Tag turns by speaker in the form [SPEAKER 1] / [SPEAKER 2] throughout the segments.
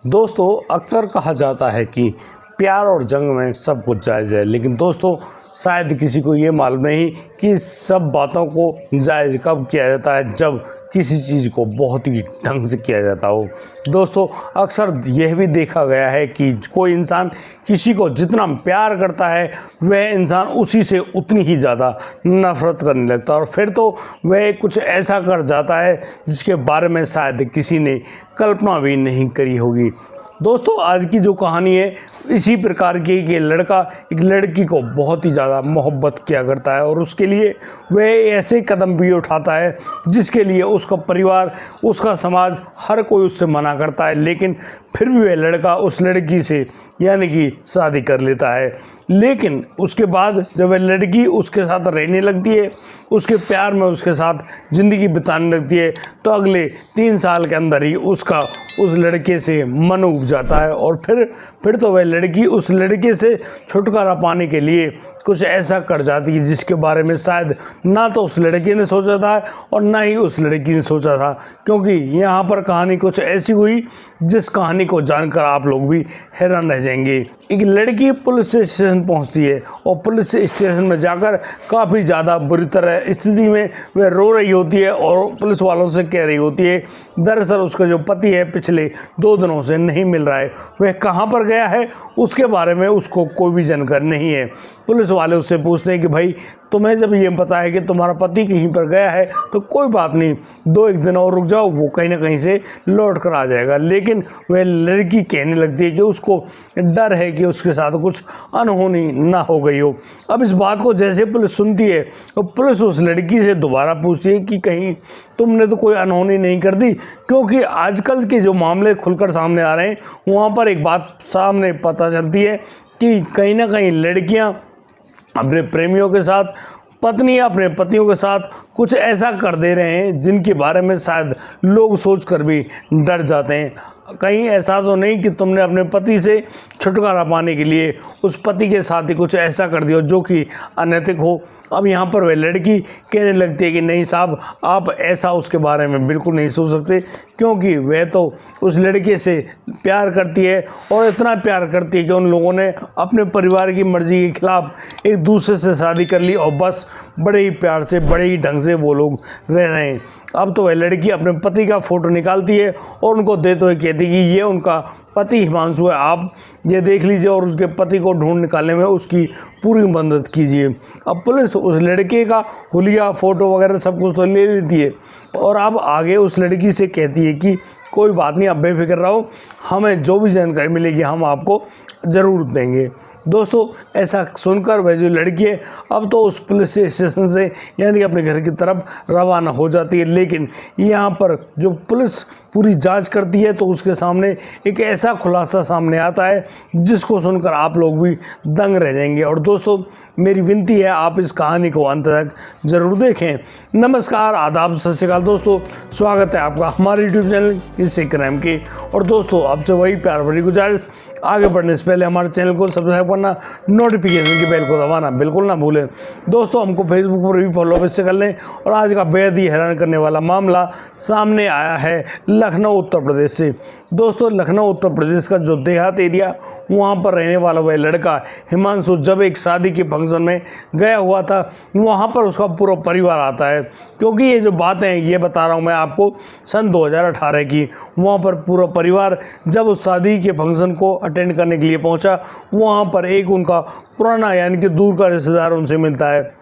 [SPEAKER 1] दोस्तों अक्सर कहा जाता है कि प्यार और जंग में सब कुछ जायज़ है, लेकिन दोस्तों शायद किसी को ये मालूम नहीं कि सब बातों को जायज़ कब किया जाता है, जब किसी चीज़ को बहुत ही ढंग से किया जाता हो। दोस्तों अक्सर यह भी देखा गया है कि कोई इंसान किसी को जितना प्यार करता है वह इंसान उसी से उतनी ही ज़्यादा नफ़रत करने लगता है, और फिर तो वह कुछ ऐसा कर जाता है जिसके बारे में शायद किसी ने कल्पना भी नहीं करी होगी। दोस्तों आज की जो कहानी है इसी प्रकार की कि लड़का एक लड़की को बहुत ही ज़्यादा मोहब्बत किया करता है, और उसके लिए वह ऐसे कदम भी उठाता है जिसके लिए उसका परिवार, उसका समाज, हर कोई उससे मना करता है, लेकिन फिर भी वह लड़का उस लड़की से यानी कि शादी कर लेता है। लेकिन उसके बाद जब वह लड़की उसके साथ रहने लगती है, उसके प्यार में उसके साथ ज़िंदगी बिताने लगती है, तो अगले 3 साल के अंदर ही उसका उस लड़के से मन उब जाता है, और फिर तो वह लड़की उस लड़के से छुटकारा पाने के लिए कुछ ऐसा कर जाती है जिसके बारे में शायद ना तो उस लड़के ने सोचा था और ना ही उस लड़की ने सोचा था, क्योंकि यहाँ पर कहानी कुछ ऐसी हुई जिस कहानी को जानकर आप लोग भी हैरान रह जाएंगे। एक लड़की पुलिस स्टेशन पहुँचती है और पुलिस स्टेशन में जाकर काफ़ी ज़्यादा बुरी तरह स्थिति में वह रो रही होती है और पुलिस वालों से कह रही होती है दरअसल उसका जो पति है पिछले 2 दिनों से नहीं मिल रहा है, वह कहाँ पर गया है उसके बारे में उसको कोई भी जानकारी नहीं है। पुलिस वाले उससे पूछते हैं कि भाई तुम्हें जब ये पता है कि तुम्हारा पति कहीं पर गया है तो कोई बात नहीं, 2-1 दिन और रुक जाओ, वो कहीं ना कहीं से लौट कर आ जाएगा। लेकिन वह लड़की कहने लगती है कि उसको डर है कि उसके साथ कुछ अनहोनी ना हो गई हो। अब इस बात को जैसे पुलिस सुनती है तो पुलिस उस लड़की से दोबारा पूछती है कि कहीं तुमने तो कोई अनहोनी नहीं कर दी, क्योंकि आजकल के जो मामले खुलकर सामने आ रहे हैं वहाँ पर एक बात सामने पता चलती है कि कहीं ना कहीं लड़कियाँ अपने प्रेमियों के साथ, पत्नी अपने पतियों के साथ कुछ ऐसा कर दे रहे हैं जिनके बारे में शायद लोग सोचकर भी डर जाते हैं। कहीं ऐसा तो नहीं कि तुमने अपने पति से छुटकारा पाने के लिए उस पति के साथ ही कुछ ऐसा कर दिया जो कि अनैतिक हो। अब यहाँ पर वह लड़की कहने लगती है कि नहीं साहब, आप ऐसा उसके बारे में बिल्कुल नहीं सोच सकते, क्योंकि वह तो उस लड़के से प्यार करती है और इतना प्यार करती है कि उन लोगों ने अपने परिवार की मर्ज़ी के खिलाफ एक दूसरे से शादी कर ली और बस बड़े ही प्यार से, बड़े ही ढंग से वो लोग रह रहे हैं। अब तो वह लड़की अपने पति का फ़ोटो निकालती है और उनको देते हुए कहती है कि ये उनका पति हिमांशु है, आप ये देख लीजिए और उसके पति को ढूंढ निकालने में उसकी पूरी मदद कीजिए। अब पुलिस उस लड़के का हुलिया, फ़ोटो वगैरह सब कुछ तो ले लेती है और अब आगे उस लड़की से कहती है कि कोई बात नहीं, आप बेफिक्र रहो, हमें जो भी जानकारी मिलेगी हम आपको ज़रूर देंगे। दोस्तों ऐसा सुनकर वह जो लड़की है अब तो उस पुलिस स्टेशन से यानी अपने घर की तरफ रवाना हो जाती है। लेकिन यहाँ पर जो पुलिस पूरी जांच करती है तो उसके सामने एक ऐसा खुलासा सामने आता है जिसको सुनकर आप लोग भी दंग रह जाएंगे। और दोस्तों मेरी विनती है आप इस कहानी को अंत तक ज़रूर देखें। नमस्कार, आदाब, सत श्री अकाल दोस्तों, स्वागत है आपका हमारे यूट्यूब चैनल किस्से क्राइम के। और दोस्तों आपसे वही प्यार भरी गुजारिश, आगे बढ़ने से पहले हमारे चैनल को सब्सक्राइब करना, नोटिफिकेशन की बेल को दबाना बिल्कुल ना भूलें। दोस्तों हमको फेसबुक पर भी फॉलो अवश्य कर लें। और आज का बेहद ही हैरान करने वाला मामला सामने आया है लखनऊ उत्तर प्रदेश से। दोस्तों लखनऊ उत्तर प्रदेश का जो देहात एरिया, वहाँ पर रहने वाला वह लड़का हिमांशु जब एक शादी के फंक्शन में गया हुआ था, वहाँ पर उसका पूरा परिवार आता है, क्योंकि ये जो बातें हैं ये बता रहा हूँ मैं आपको सन 2018 की। वहाँ पर पूरा परिवार जब उस शादी के फंक्शन को अटेंड करने के लिए पहुँचा, वहाँ पर एक उनका पुराना यानी कि दूर का रिश्तेदार उनसे मिलता है,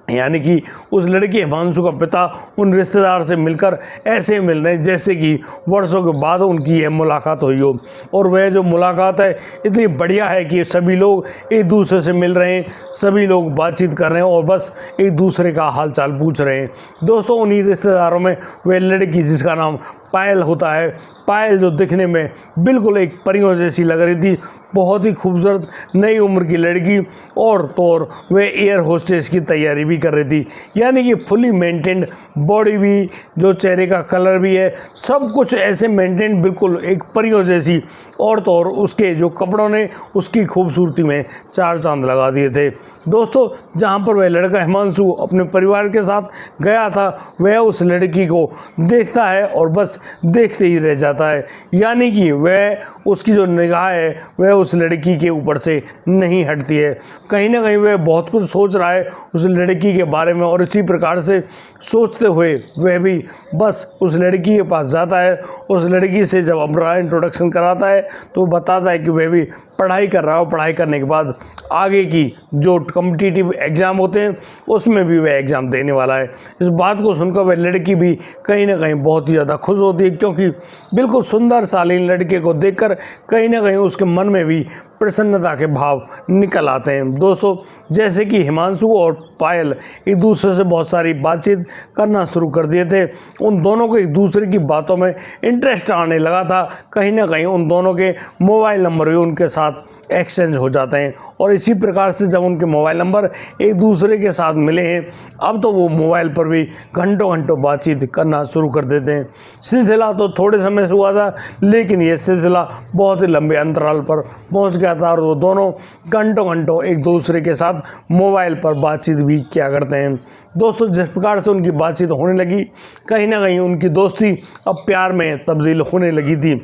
[SPEAKER 1] यानी कि उस लड़के हिमांशु का पिता उन रिश्तेदार से मिलकर ऐसे मिल रहे हैं जैसे कि वर्षों के बाद उनकी यह मुलाकात हुई हो। और वह जो मुलाकात है इतनी बढ़िया है कि सभी लोग एक दूसरे से मिल रहे हैं, सभी लोग बातचीत कर रहे हैं और बस एक दूसरे का हालचाल पूछ रहे हैं। दोस्तों उन्हीं रिश्तेदारों में वह लड़की जिसका नाम पायल होता है, पायल जो दिखने में बिल्कुल एक परियों जैसी लग रही थी, बहुत ही खूबसूरत नई उम्र की लड़की, और तो और वह एयर होस्टेस की तैयारी भी कर रही थी, यानी कि फुली मेंटेन्ड बॉडी भी, जो चेहरे का कलर भी है, सब कुछ ऐसे मेंटेन बिल्कुल एक परियों जैसी। और तो और उसके जो कपड़ों ने उसकी खूबसूरती में 4 चांद लगा दिए थे। दोस्तों जहाँ पर वह लड़का हिमांशु अपने परिवार के साथ गया था, वह उस लड़की को देखता है और बस देखते ही रह जाता है, यानी कि वह उसकी जो निगाह है वह उस लड़की के ऊपर से नहीं हटती है। कहीं ना कहीं वह बहुत कुछ सोच रहा है उस लड़की के बारे में, और इसी प्रकार से सोचते हुए वह भी बस उस लड़की के पास जाता है। उस लड़की से जब अपना इंट्रोडक्शन कराता है तो बताता है कि वह भी पढ़ाई कर रहा हो, पढ़ाई करने के बाद आगे की जो कॉम्पिटिटिव एग्ज़ाम होते हैं उसमें भी वह एग्ज़ाम देने वाला है। इस बात को सुनकर वह लड़की भी कहीं ना कहीं बहुत ही ज़्यादा खुश होती है, क्योंकि बिल्कुल सुंदर शालीन लड़के को देखकर कहीं ना कहीं उसके मन में भी प्रसन्नता के भाव निकल आते हैं। दोस्तों, जैसे कि हिमांशु और पायल एक दूसरे से बहुत सारी बातचीत करना शुरू कर दिए थे, उन दोनों को एक दूसरे की बातों में इंटरेस्ट आने लगा था। कहीं ना कहीं उन दोनों के मोबाइल नंबर भी उनके साथ एक्सचेंज हो जाते हैं, और इसी प्रकार से जब उनके मोबाइल नंबर एक दूसरे के साथ मिले हैं, अब तो वो मोबाइल पर भी घंटों घंटों बातचीत करना शुरू कर देते हैं। सिलसिला तो थोड़े समय से हुआ था, लेकिन ये सिलसिला बहुत ही लंबे अंतराल पर पहुंच गया था, और वो दोनों घंटों घंटों एक दूसरे के साथ मोबाइल पर बातचीत भी किया करते हैं। दोस्तों, जिस प्रकार से उनकी बातचीत होने लगी, कहीं ना कहीं उनकी दोस्ती अब प्यार में तब्दील होने लगी थी,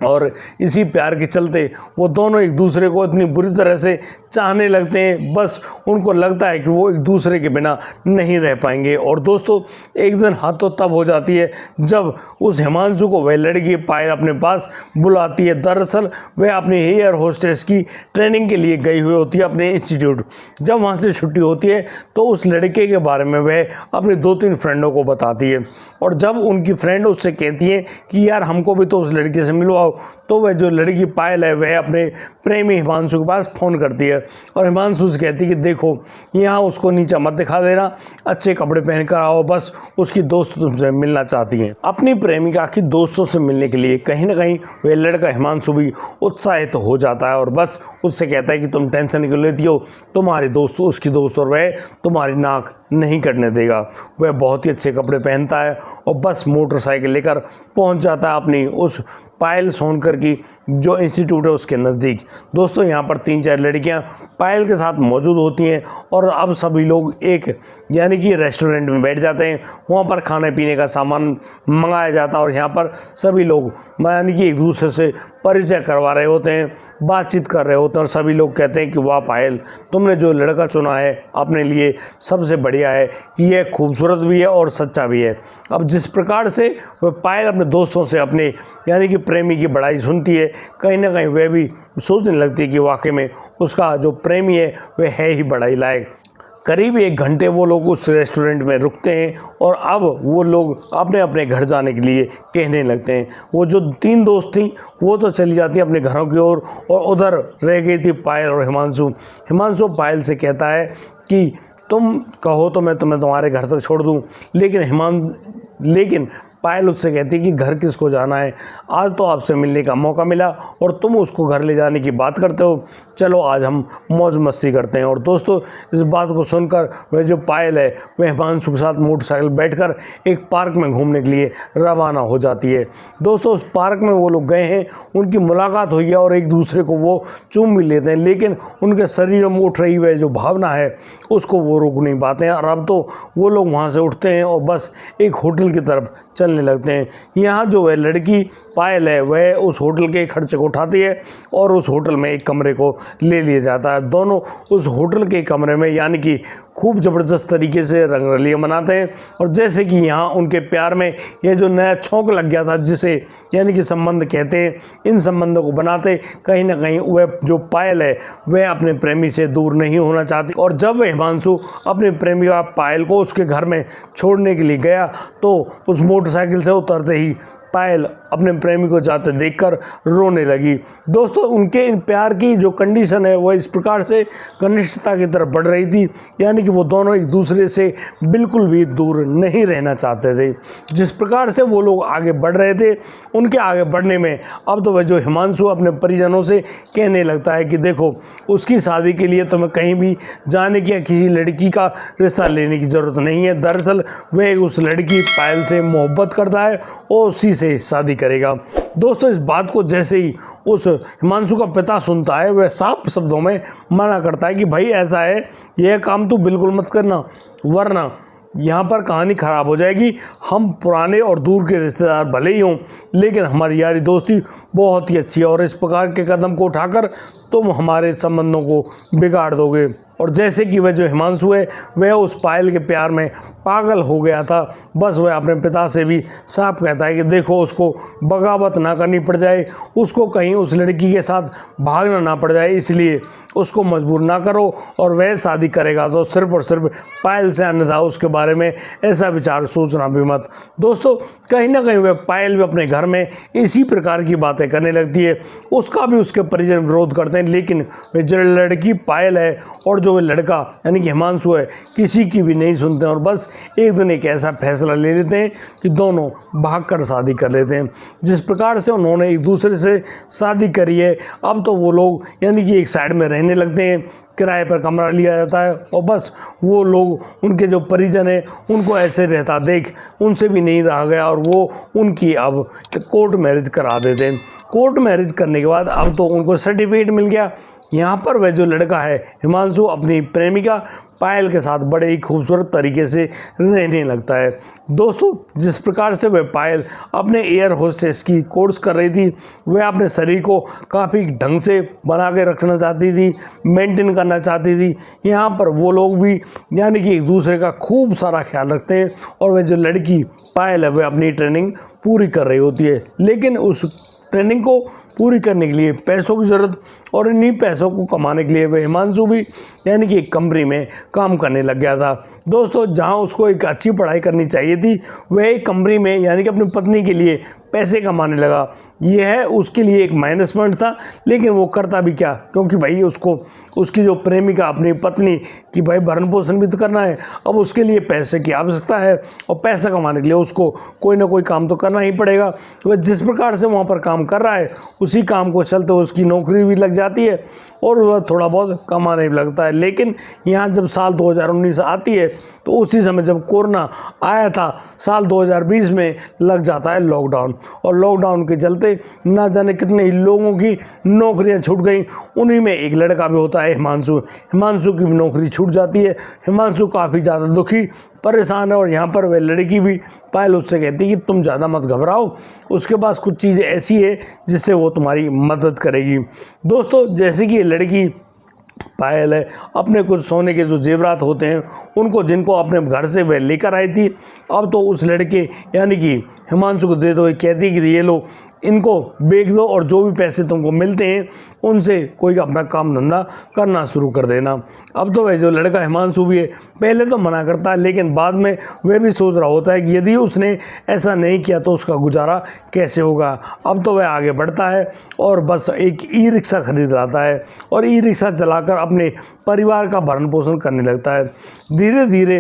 [SPEAKER 1] और इसी प्यार के चलते वो दोनों एक दूसरे को इतनी बुरी तरह से चाहने लगते हैं, बस उनको लगता है कि वो एक दूसरे के बिना नहीं रह पाएंगे। और दोस्तों, एक दिन हद तो तब हो जाती है जब उस हिमांशु को वह लड़की पायल अपने पास बुलाती है। दरअसल वह अपनी एयर होस्टेस की ट्रेनिंग के लिए गई हुई होती है अपने इंस्टीट्यूट। जब वहाँ से छुट्टी होती है तो उस लड़के के बारे में वह अपने 2-3 फ्रेंडों को बताती है, और जब उनकी फ्रेंड उससे कहती है कि यार हमको भी तो उस लड़के से मिलवाओ, तो वह जो लड़की पायल है वह अपने प्रेमी हिमांशु के पास फ़ोन करती है, और हिमांशु से कहती है कि देखो, यहाँ उसको नीचा मत दिखा देना, अच्छे कपड़े पहन कर आओ, बस उसकी दोस्त तुमसे मिलना चाहती हैं। अपनी प्रेमिका की दोस्तों से मिलने के लिए कहीं ना कहीं वह लड़का हिमांशु भी उत्साहित हो जाता है, और बस उससे कहता है कि तुम टेंशन क्यों लेती हो, तुम्हारी दोस्त उसकी दोस्त और वह तुम्हारी नाक नहीं कटने देगा। वह बहुत ही अच्छे कपड़े पहनता है और बस मोटरसाइकिल लेकर पहुंच जाता है अपनी उस पायल सोनकर की जो इंस्टीट्यूट है उसके नज़दीक। दोस्तों, यहाँ पर 3-4 लड़कियाँ पायल के साथ मौजूद होती हैं, और अब सभी लोग एक यानी कि रेस्टोरेंट में बैठ जाते हैं। वहाँ पर खाने पीने का सामान मंगाया जाता है, और यहाँ पर सभी लोग यानी कि एक दूसरे से परिचय करवा रहे होते हैं, बातचीत कर रहे होते हैं, और सभी लोग कहते हैं कि वाह पायल, तुमने जो लड़का चुना है अपने लिए सबसे बढ़िया है कि यह खूबसूरत भी है और सच्चा भी है। अब जिस प्रकार से वह पायल अपने दोस्तों से अपने यानी कि प्रेमी की बड़ाई सुनती है, कहीं ना कहीं वह भी सोचने लगती है कि वाकई में उसका जो प्रेमी है वह है ही बड़ाई लायक। करीब 1 घंटे वो लोग उस रेस्टोरेंट में रुकते हैं, और अब वो लोग अपने अपने घर जाने के लिए कहने लगते हैं। वो जो 3 दोस्त थी वो तो चली जाती अपने घरों की ओर, और उधर रह गई थी पायल और हिमांशु। हिमांशु पायल से कहता है कि तुम कहो तो मैं तुम्हें तुम्हारे घर तक छोड़ दूँ, लेकिन पायल उससे कहती है कि घर किसको जाना है, आज तो आपसे मिलने का मौका मिला और तुम उसको घर ले जाने की बात करते हो, चलो आज हम मौज मस्ती करते हैं। और दोस्तों, इस बात को सुनकर वह जो पायल है वह हिमांशु के साथ मोटरसाइकिल बैठकर एक पार्क में घूमने के लिए रवाना हो जाती है। दोस्तों, उस पार्क में वो लोग गए हैं, उनकी मुलाकात हुई है और एक दूसरे को वो चूम भी लेते हैं, लेकिन उनके शरीर में उठ रही वह जो भावना है उसको वो रोक नहीं पाते हैं। और अब तो वो लोग वहाँ से उठते हैं और बस एक होटल की तरफ चलने लगते हैं। यहाँ जो वह लड़की पायल है वह उस होटल के खर्चे को उठाती है और उस होटल में एक कमरे को ले लिया जाता है। दोनों उस होटल के कमरे में यानी कि खूब ज़बरदस्त तरीके से रंगरलियाँ मनाते हैं, और जैसे कि यहाँ उनके प्यार में यह जो नया छौंक लग गया था जिसे यानी कि संबंध कहते हैं, इन संबंधों को बनाते कहीं ना कहीं वह जो पायल है वह अपने प्रेमी से दूर नहीं होना चाहती। और जब वह हिमांशु अपने प्रेमिका पायल को उसके घर में छोड़ने के लिए गया तो उस मोटरसाइकिल से उतरते ही पायल अपने प्रेमी को जाते देखकर रोने लगी। दोस्तों, उनके इन प्यार की जो कंडीशन है वह इस प्रकार से घनिष्ठता की तरफ बढ़ रही थी, यानी कि वो दोनों एक दूसरे से बिल्कुल भी दूर नहीं रहना चाहते थे। जिस प्रकार से वो लोग आगे बढ़ रहे थे, उनके आगे बढ़ने में अब तो वह जो हिमांशु अपने परिजनों से कहने लगता है कि देखो, उसकी शादी के लिए तुम्हें कहीं भी जाने की या किसी लड़की का रिश्ता लेने की ज़रूरत नहीं है। दरअसल वह उस लड़की पायल से मोहब्बत करता है और उसी से शादी करेगा। दोस्तों, इस बात को जैसे ही उस हिमांशु का पिता सुनता है वह साफ शब्दों में मना करता है कि भाई ऐसा है, यह काम तू बिल्कुल मत करना, वरना यहाँ पर कहानी ख़राब हो जाएगी। हम पुराने और दूर के रिश्तेदार भले ही हों, लेकिन हमारी यारी दोस्ती बहुत ही अच्छी है और इस प्रकार के कदम को उठाकर तुम हमारे संबंधों को बिगाड़ दोगे। और जैसे कि वह जो हिमांशु है वह उस पायल के प्यार में पागल हो गया था। बस वह अपने पिता से भी साफ कहता है कि देखो उसको बगावत ना करनी पड़ जाए, उसको कहीं उस लड़की के साथ भागना ना पड़ जाए, इसलिए उसको मजबूर ना करो। और वह शादी करेगा तो सिर्फ और सिर्फ पायल से, अन्यथा उसके बारे में ऐसा विचार सोचना भी मत। दोस्तों कहीं ना कहीं वह पायल भी अपने घर में इसी प्रकार की बातें करने लगती है। उसका भी उसके परिजन विरोध करते हैं, लेकिन वह जो लड़की पायल है और जो वह लड़का यानी कि हिमांशु है किसी की भी नहीं सुनते हैं और बस एक दिन एक ऐसा फैसला ले लेते हैं कि दोनों भागकर शादी कर लेते हैं। जिस प्रकार से उन्होंने एक दूसरे से शादी करी है, अब तो वो लोग यानी कि एक साइड में रहने लगते हैं, किराए पर कमरा लिया जाता है और बस वो लोग उनके जो परिजन हैं उनको ऐसे रहता देख उनसे भी नहीं रहा गया और वो उनकी अब कोर्ट मैरिज करा देते हैं। कोर्ट मैरिज करने के बाद अब तो उनको सर्टिफिकेट मिल गया। यहाँ पर वह जो लड़का है हिमांशु अपनी प्रेमिका पायल के साथ बड़े ही खूबसूरत तरीके से रहने लगता है। दोस्तों जिस प्रकार से वह पायल अपने एयर होस्टेस की कोर्स कर रही थी, वह अपने शरीर को काफ़ी ढंग से बना के रखना चाहती थी, मेंटेन करना चाहती थी। यहाँ पर वो लोग भी यानी कि एक दूसरे का खूब सारा ख्याल रखते हैं और वह जो लड़की पायल है वह अपनी ट्रेनिंग पूरी कर रही होती है, लेकिन उस ट्रेनिंग को पूरी करने के लिए पैसों की ज़रूरत और इन्हीं पैसों को कमाने के लिए वह हिमांशु भी यानी कि एक कंपनी में काम करने लग गया था। दोस्तों जहां उसको एक अच्छी पढ़ाई करनी चाहिए थी, वह एक कंपनी में यानी कि अपनी पत्नी के लिए पैसे कमाने लगा। यह उसके लिए एक माइनस पॉइंट था, लेकिन वो करता भी क्या, क्योंकि भाई उसको उसकी जो प्रेमिका अपनी पत्नी की भाई भरण पोषण भी तो करना है। अब उसके लिए पैसे की आवश्यकता है और पैसा कमाने के लिए उसको कोई ना कोई काम तो करना ही पड़ेगा। वह जिस प्रकार से वहाँ पर काम कर रहा है उसी काम को चलते उसकी नौकरी भी लग जाती है और वह थोड़ा बहुत कमाने भी लगता है। लेकिन यहाँ जब साल 2019 आती है तो उसी समय जब कोरोना आया था साल 2020 में लग जाता है लॉकडाउन, और लॉकडाउन के चलते ना जाने कितने ही लोगों की नौकरियां छूट गई। उन्हीं में एक लड़का भी होता है हिमांशु। हिमांशु की भी नौकरी छूट जाती है। हिमांशु काफ़ी ज़्यादा दुखी परेशान है और यहाँ पर वह लड़की भी पायल उससे कहती है कि तुम ज़्यादा मत घबराओ, उसके पास कुछ चीज़ें ऐसी है जिससे वो तुम्हारी मदद करेगी। दोस्तों जैसे कि ये लड़की पायल है अपने कुछ सोने के जो जेवरात होते हैं उनको, जिनको अपने घर से वह लेकर आई थी, अब तो उस लड़के यानी कि हिमांशु को दे दो। कहती है कि ये लो, इनको बेच दो और जो भी पैसे तुमको मिलते हैं उनसे कोई अपना काम धंधा करना शुरू कर देना। अब तो वह जो लड़का हिमांशु भी है पहले तो मना करता है, लेकिन बाद में वह भी सोच रहा होता है कि यदि उसने ऐसा नहीं किया तो उसका गुजारा कैसे होगा। अब तो वह आगे बढ़ता है और बस एक ई रिक्शा खरीद लाता है और ई रिक्शा चलाकर अपने परिवार का भरण पोषण करने लगता है। धीरे धीरे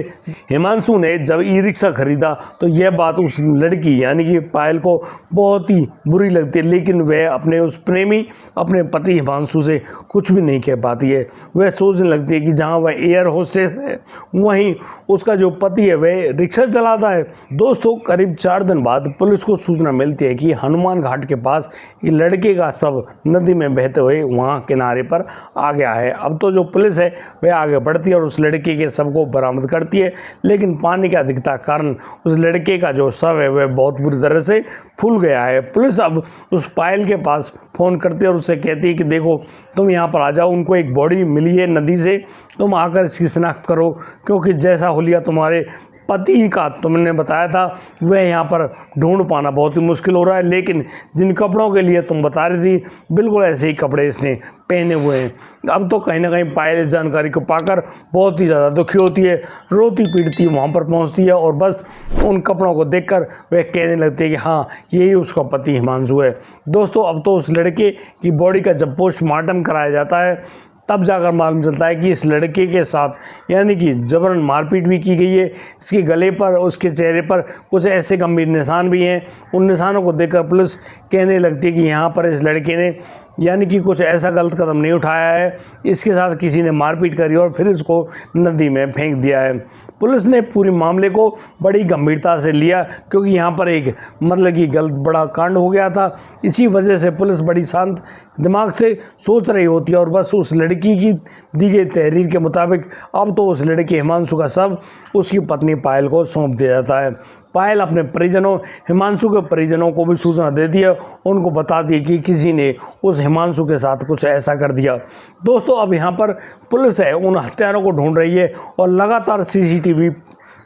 [SPEAKER 1] हिमांशु ने जब ई रिक्शा खरीदा तो यह बात उस लड़की यानी कि पायल को बहुत ही बुरी लगती है, लेकिन वह अपने उस प्रेमी अपने पति हिमांशु से कुछ भी नहीं कह पाती है। वह सोचने लगती है कि जहाँ वह एयर होस्टेस है वहीं उसका जो पति है वह रिक्शा चलाता है। दोस्तों करीब 4 दिन बाद पुलिस को सूचना मिलती है कि हनुमान घाट के पास ये लड़के का शव नदी में बहते हुए वहाँ किनारे पर आ गया है। अब तो जो पुलिस है वह आगे बढ़ती है और उस लड़के के शव को बरामद करती है, लेकिन पानी की अधिकता कारण उस लड़के का जो शव है वह बहुत बुरी तरह से फूल गया है। पुलिस अब उस पायल के पास फ़ोन करती है और उससे कहती है कि देखो तुम यहाँ पर आ जाओ, उनको एक बॉडी मिली है नदी से, तुम आकर इसकी शिनाख्त करो, क्योंकि जैसा हुलिया तुम्हारे पति का तुमने बताया था वह यहाँ पर ढूंढ पाना बहुत ही मुश्किल हो रहा है। लेकिन जिन कपड़ों के लिए तुम बता रही थी बिल्कुल ऐसे ही कपड़े इसने पहने हुए हैं। अब तो कहीं ना कहीं पायल इस जानकारी को पाकर बहुत ही ज़्यादा दुखी होती है, रोती पीटती वहाँ पर पहुँचती है और बस उन कपड़ों को देखकर वह कहने लगती है कि हाँ यही उसका पति हिमांशु है। दोस्तों अब तो उस लड़के की बॉडी का जब पोस्टमार्टम कराया जाता है तब जाकर मालूम चलता है कि इस लड़के के साथ यानी कि जबरन मारपीट भी की गई है। इसके गले पर उसके चेहरे पर कुछ ऐसे गंभीर निशान भी हैं। उन निशानों को देखकर पुलिस कहने लगती है कि यहाँ पर इस लड़के ने यानी कि कुछ ऐसा गलत कदम नहीं उठाया है। इसके साथ किसी ने मारपीट करी और फिर इसको नदी में फेंक दिया है। पुलिस ने पूरे मामले को बड़ी गंभीरता से लिया, क्योंकि यहाँ पर एक मतलब कि गलत बड़ा कांड हो गया था। इसी वजह से पुलिस बड़ी शांत दिमाग से सोच रही होती है और बस उस लड़की की दी गई तहरीर के मुताबिक अब तो उस लड़के हिमांशु का शव उसकी पत्नी पायल को सौंप दिया जाता है। पायल अपने परिजनों, हिमांशु के परिजनों को भी सूचना देती है, उनको बताती है कि किसी ने उस हिमांशु के साथ कुछ ऐसा कर दिया। दोस्तों, अब यहाँ पर पुलिस है उन हत्यारों को ढूंढ रही है और लगातार सीसीटीवी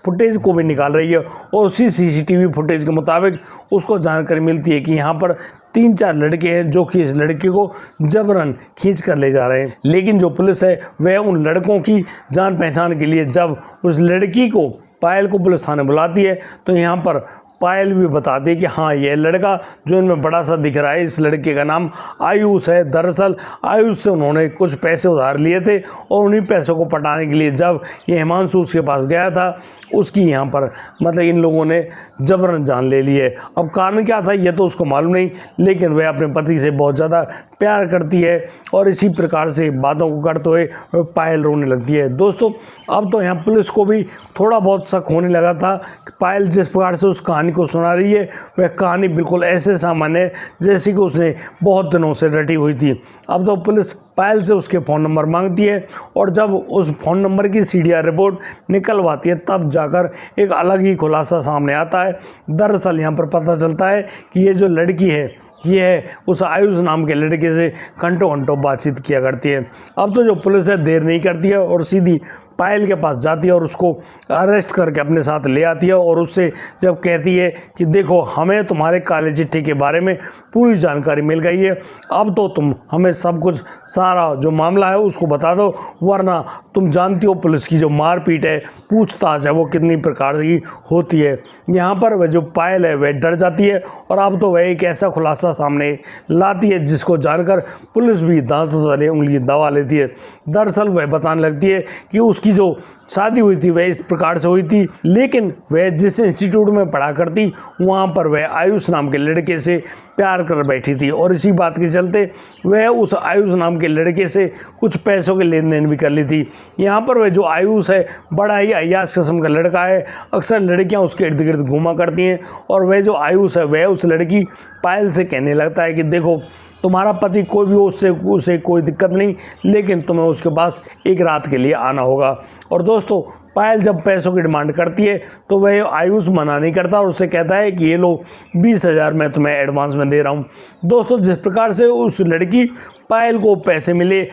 [SPEAKER 1] फुटेज को भी निकाल रही है और उसी सीसीटीवी फुटेज के मुताबिक उसको जानकारी मिलती है कि यहाँ पर 3-4 लड़के हैं जो कि इस लड़के को जबरन खींच कर ले जा रहे हैं। लेकिन जो पुलिस है वह उन लड़कों की जान पहचान के लिए जब उस लड़की को, पायल को, पुलिस थाने बुलाती है तो यहाँ पर पायल भी बताती है कि हाँ, यह लड़का जो इनमें बड़ा सा दिख रहा है, इस लड़के का नाम आयुष है। दरअसल आयुष से उन्होंने कुछ पैसे उधार लिए थे और उन्हीं पैसों को पटाने के लिए जब ये हिमांशु उसके पास गया था, उसकी यहाँ पर मतलब इन लोगों ने जबरन जान ले ली है। अब कारण क्या था ये तो उसको मालूम नहीं, लेकिन वह अपने पति से बहुत ज़्यादा प्यार करती है और इसी प्रकार से बातों को करते हुए वह पायल रोने लगती है। दोस्तों, अब तो यहाँ पुलिस को भी थोड़ा बहुत शक होने लगा था कि पायल जिस प्रकार से उस कहानी को सुना रही है वह कहानी बिल्कुल ऐसे सामान्य है जैसे कि उसने बहुत दिनों से रटी हुई थी। अब तो पुलिस पायल से उसके फ़ोन नंबर मांगती है और जब उस फ़ोन नंबर की सीडीआर रिपोर्ट निकलवाती है तब जाकर एक अलग ही खुलासा सामने आता है। दरअसल यहाँ पर पता चलता है कि ये जो लड़की है ये है उस आयुष नाम के लड़के से घंटों घंटों बातचीत किया करती है। अब तो जो पुलिस है देर नहीं करती है और सीधी पायल के पास जाती है और उसको अरेस्ट करके अपने साथ ले आती है और उससे जब कहती है कि देखो, हमें तुम्हारे काले चिट्ठे के बारे में पूरी जानकारी मिल गई है, अब तो तुम हमें सब कुछ, सारा जो मामला है उसको बता दो, वरना तुम जानती हो पुलिस की जो मारपीट है, पूछताछ है, वो कितनी प्रकार की होती है। यहाँ पर वह जो पायल है वह डर जाती है और अब तो वह एक ऐसा खुलासा सामने लाती है जिसको जानकर पुलिस भी दांतों तले उंगली दबा लेती है। दरअसल वह बताने लगती है कि उसकी जो शादी हुई थी वह इस प्रकार से हुई थी, लेकिन वह जिस इंस्टीट्यूट में पढ़ा करती वहाँ पर वह आयुष नाम के लड़के से प्यार कर बैठी थी और इसी बात के चलते वह उस आयुष नाम के लड़के से कुछ पैसों के लेन देन भी कर ली थी। यहाँ पर वह जो आयुष है बड़ा ही अय्याश किस्म का लड़का है, अक्सर लड़कियाँ उसके इर्द गिर्द घूमा करती हैं और वह जो आयुष है वह उस लड़की पायल से कहने लगता है कि देखो, तुम्हारा पति कोई भी हो, उससे कोई दिक्कत नहीं, लेकिन तुम्हें उसके पास एक रात के लिए आना होगा। और दोस्तों, पायल जब पैसों की डिमांड करती है तो वह आयुष मना नहीं करता और उससे कहता है कि ये लो 20,000 मैं तुम्हें एडवांस में दे रहा हूँ। दोस्तों, जिस प्रकार से उस लड़की पायल को पैसे मिले,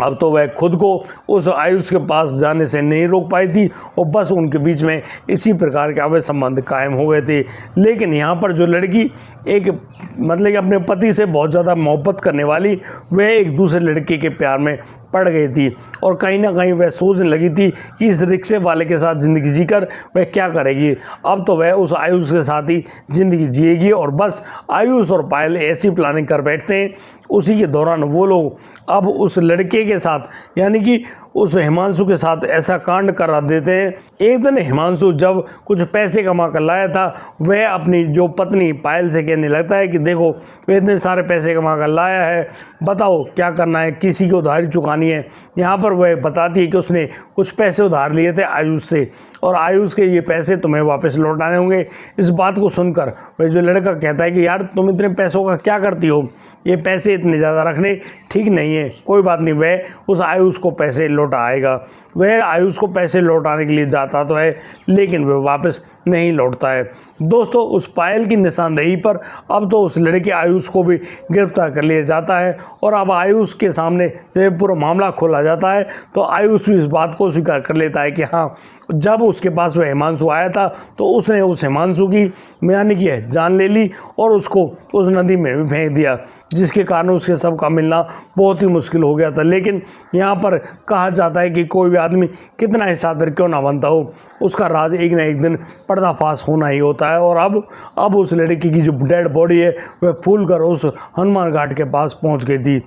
[SPEAKER 1] अब तो वह खुद को उस आयुष के पास जाने से नहीं रोक पाई थी और बस उनके बीच में इसी प्रकार के अवैध संबंध कायम हो गए थे। लेकिन यहाँ पर जो लड़की एक मतलब कि अपने पति से बहुत ज़्यादा मोहब्बत करने वाली, वह एक दूसरे लड़के के प्यार में पड़ गई थी और कहीं ना कहीं वह सोचने लगी थी कि इस रिक्शे वाले के साथ ज़िंदगी जीकर वह क्या करेगी। अब तो वह उस आयुष के साथ ही ज़िंदगी जिएगी और बस आयुष और पायल ऐसी प्लानिंग कर बैठते हैं। उसी के दौरान वो लोग अब उस लड़के के साथ यानी कि उस हिमांशु के साथ ऐसा कांड करा देते हैं। एक दिन हिमांशु जब कुछ पैसे कमा कर लाया था, वह अपनी जो पत्नी पायल से कहने लगता है कि देखो, वह इतने सारे पैसे कमा कर लाया है, बताओ क्या करना है, किसी को उधारी चुकानी है। यहाँ पर वह बताती है कि उसने कुछ पैसे उधार लिए थे आयुष से और आयुष के ये पैसे तुम्हें वापस लौटाने होंगे। इस बात को सुनकर वह जो लड़का कहता है कि यार, तुम इतने पैसों का क्या करती हो, ये पैसे इतने ज़्यादा रखने ठीक नहीं है। कोई बात नहीं, वह उस आयुष को पैसे लौटा आएगा। वह आयुष को पैसे लौटाने के लिए जाता तो है, लेकिन वह वापस नहीं लौटता है। दोस्तों, उस पायल की निशानदेही पर अब तो उस लड़के आयुष को भी गिरफ्तार कर लिया जाता है और अब आयुष के सामने जब पूरा मामला खोला जाता है तो आयुष भी इस बात को स्वीकार कर लेता है कि हाँ, जब उसके पास वह हिमांशु आया था तो उसने उस हिमांशु की यानी कि जान ले ली और उसको उस नदी में भी फेंक दिया, जिसके कारण उसके शव का मिलना बहुत ही मुश्किल हो गया था। लेकिन यहाँ पर कहा जाता है कि कोई भी आदमी कितना ही सादर क्यों ना बनता हो, उसका राज एक न एक दिन पर्दाफाश होना ही होता है। और अब उस लड़की की जो डेड बॉडी है वह फूल कर उस हनुमान घाट के पास पहुँच गई थी।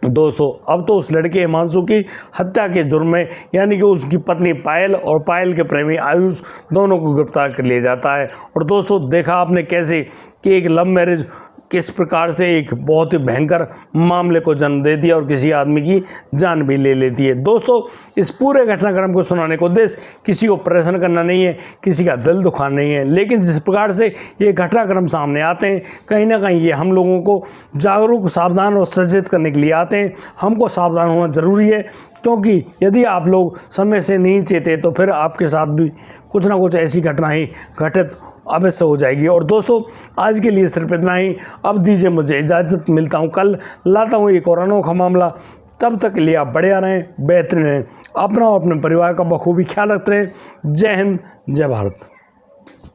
[SPEAKER 1] दोस्तों, अब तो उस लड़के हिमांशु की हत्या के जुर्म में यानी कि उसकी पत्नी पायल और पायल के प्रेमी आयुष दोनों को गिरफ्तार कर लिया जाता है। और दोस्तों, देखा आपने कैसे कि एक लव मैरिज किस प्रकार से एक बहुत ही भयंकर मामले को जन्म देती है और किसी आदमी की जान भी ले लेती है। दोस्तों, इस पूरे घटनाक्रम को सुनाने को उद्देश्य किसी को परेशान करना नहीं है, किसी का दिल दुखाना नहीं है, लेकिन जिस प्रकार से ये घटनाक्रम सामने आते हैं, कहीं ना कहीं ये हम लोगों को जागरूक, सावधान और सचेत करने के लिए आते हैं। हमको सावधान होना ज़रूरी है, क्योंकि यदि आप लोग समय से नहीं चेते तो फिर आपके साथ भी कुछ ना कुछ ऐसी घटनाएं घटित अवश्य हो जाएगी। और दोस्तों, आज के लिए सिर्फ इतना ही। अब दीजिए मुझे इजाज़त, मिलता हूँ कल, लाता हूँ एक और अनोखा मामला। तब तक के लिए आप बढ़िया रहें, बेहतरीन रहें, अपना और अपने परिवार का बखूबी ख्याल रखते रहें। जय हिंद, जय भारत।